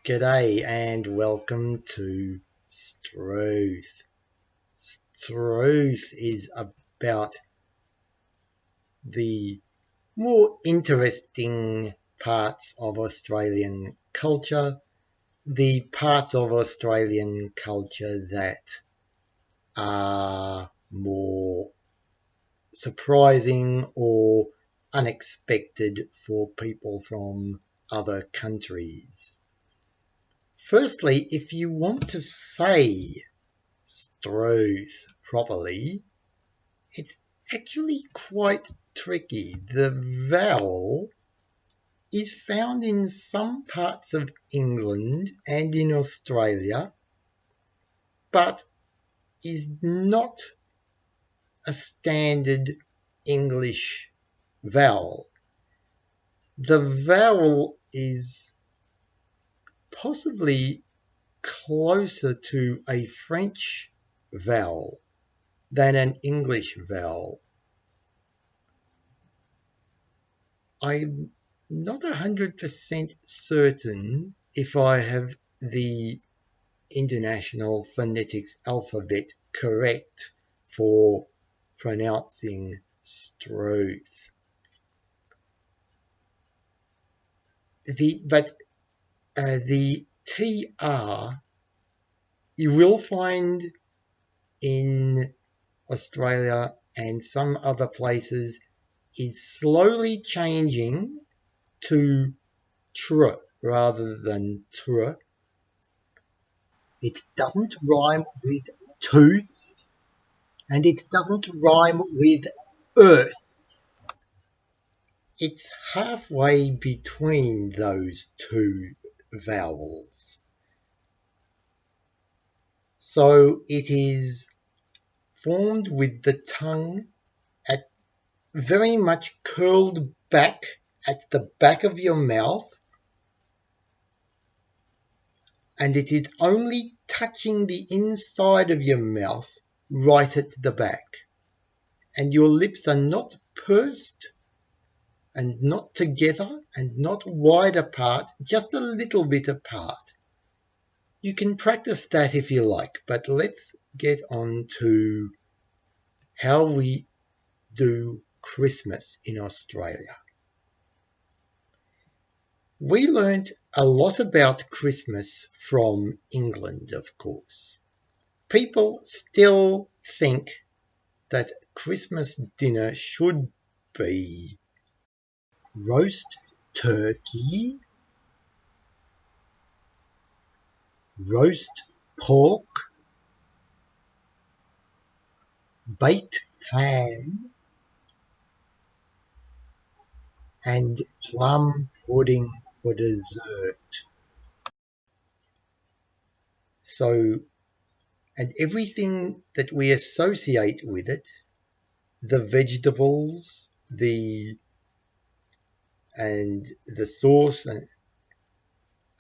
G'day and welcome to STRUTH. STRUTH is about the more interesting parts of Australian culture, the parts of Australian culture that are more surprising or unexpected for people from other countries. Firstly, if you want to say STRUTH properly, it's actually quite tricky. The vowel is found in some parts of England and in Australia, but is not a standard English vowel. The vowel is possibly closer to a French vowel than an English vowel. I'm not 100% certain if I have the International Phonetics Alphabet correct for pronouncing STRUTH. The TR you will find in Australia and some other places is slowly changing to tr rather than tr. It doesn't rhyme with tooth and it doesn't rhyme with earth. It's halfway between those two vowels. So it is formed with the tongue at very much curled back at the back of your mouth, and it is only touching the inside of your mouth right at the back, and your lips are not pursed and not together and not wide apart, just a little bit apart. You can practice that if you like, but let's get on to how we do Christmas in Australia. We learned a lot about Christmas from England, of course. People still think that Christmas dinner should be roast turkey, roast pork, baked ham, and plum pudding for dessert. And everything that we associate with it, the vegetables, and the sauce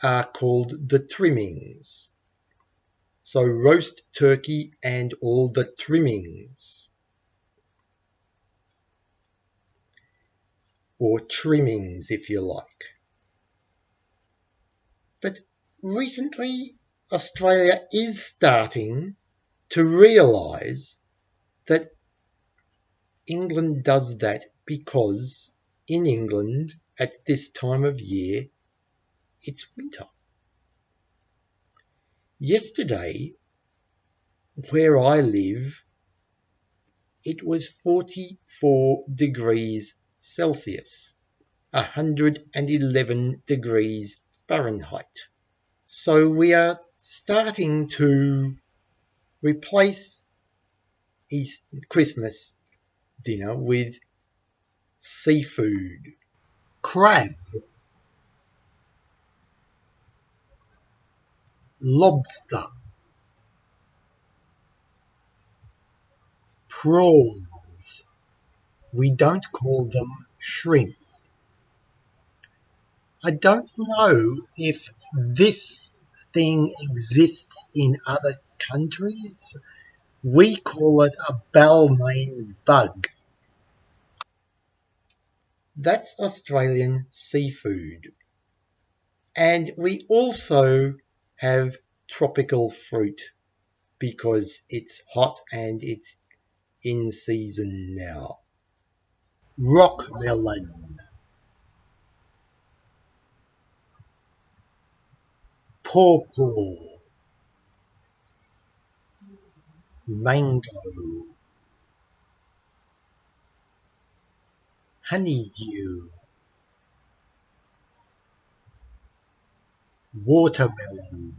are called the trimmings. So roast turkey and all the trimmings, or trimmings if you like. But recently Australia is starting to realise that England does that because in England at this time of year it's winter. Yesterday, where I live, it was 44 degrees Celsius, 111 degrees Fahrenheit. So we are starting to replace Christmas dinner with seafood. Crab, lobster, prawns. We don't call them shrimps. I don't know if this thing exists in other countries. We call it a Balmain bug. That's Australian seafood. And we also have tropical fruit because it's hot and it's in season now. Rock melon, pawpaw, mango, honeydew, watermelon.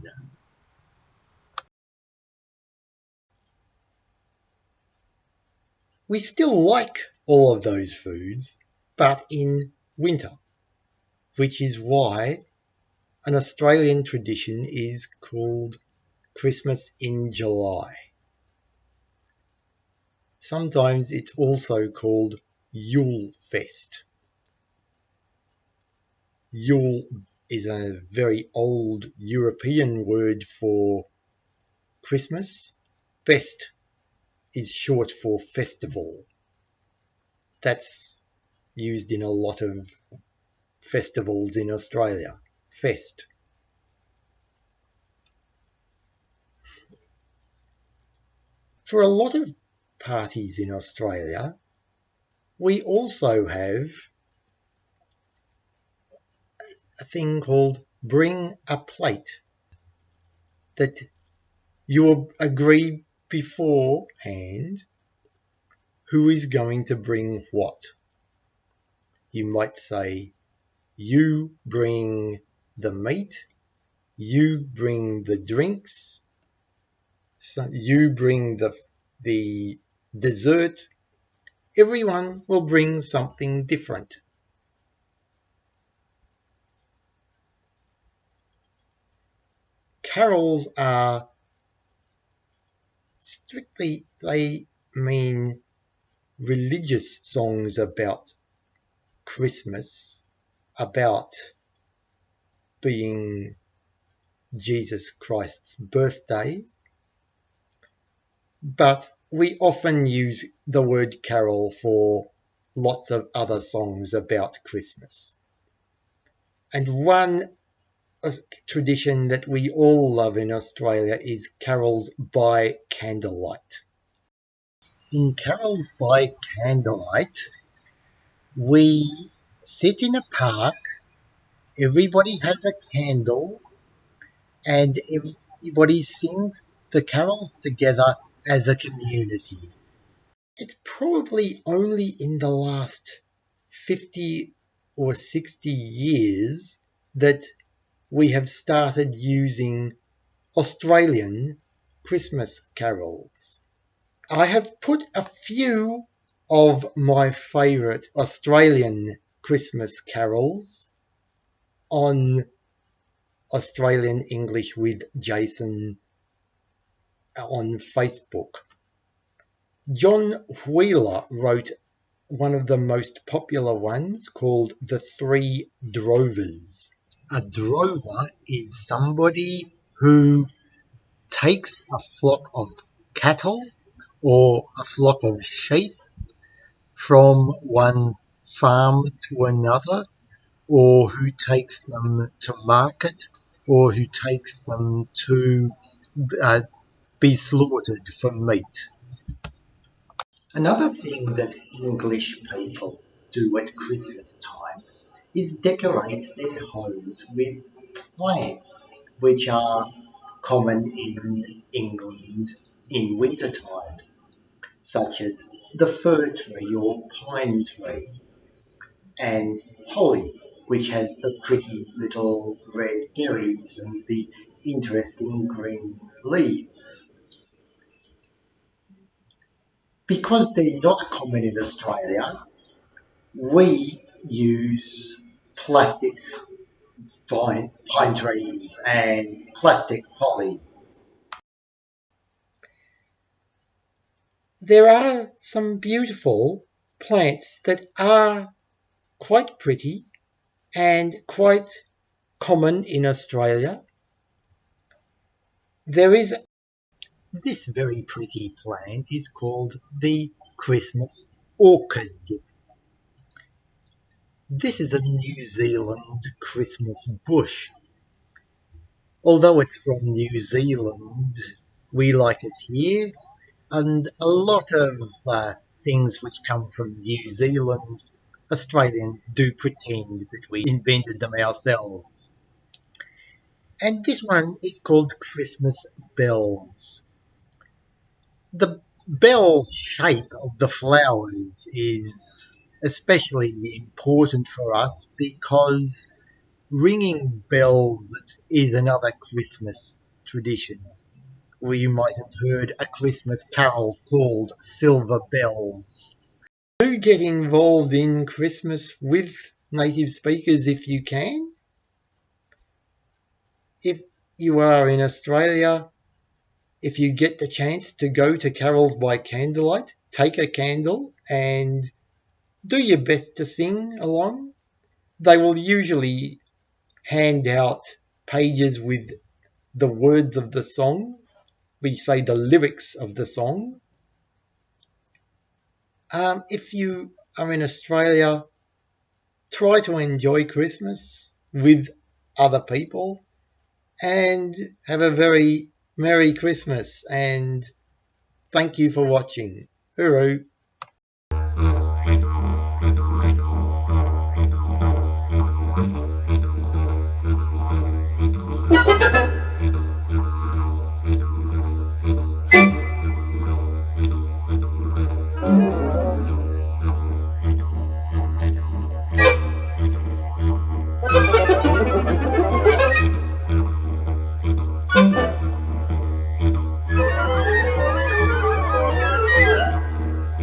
We still like all of those foods, but in winter, which is why an Australian tradition is called Christmas in July. Sometimes it's also called Yule Fest. Yule is a very old European word for Christmas. Fest is short for festival. That's used in a lot of festivals in Australia. Fest. For a lot of parties in Australia, we also have a thing called bring a plate, that you will agree beforehand who is going to bring what. You might say, you bring the meat, you bring the drinks, so you bring the dessert. Everyone will bring something different. Carols are strictly, they mean religious songs about Christmas, about being Jesus Christ's birthday, but we often use the word carol for lots of other songs about Christmas. And one tradition that we all love in Australia is carols by candlelight. In carols by candlelight, we sit in a park, everybody has a candle, and everybody sings the carols together as a community. It's probably only in the last 50 or 60 years that we have started using Australian Christmas carols. I have put a few of my favourite Australian Christmas carols on Australian English with Jason on Facebook. John Wheeler wrote one of the most popular ones called The Three Drovers. A drover is somebody who takes a flock of cattle or a flock of sheep from one farm to another, or who takes them to market, or who takes them to be slaughtered for meat. Another thing that English people do at Christmas time is decorate their homes with plants, which are common in England in wintertime, such as the fir tree or pine tree, and holly, which has the pretty little red berries and the interesting green leaves. Because they're not common in Australia, we use plastic pine trees and plastic holly. There are some beautiful plants that are quite pretty and quite common in Australia. There is this very pretty plant is called the Christmas orchid. This is a New Zealand Christmas bush Although it's from New Zealand, we like it here, and a lot of things which come from New Zealand, Australians do pretend that we invented them ourselves. And this one is called Christmas bells. The bell shape of the flowers is especially important for us because ringing bells is another Christmas tradition. You might have heard a Christmas carol called Silver Bells. Do get involved in Christmas with native speakers if you can. If you are in Australia, if you get the chance to go to carols by candlelight, take a candle and do your best to sing along. They will usually hand out pages with the words of the song. We say the lyrics of the song. If you are in Australia, try to enjoy Christmas with other people and have a very Merry Christmas, and thank you for watching. Hooroo.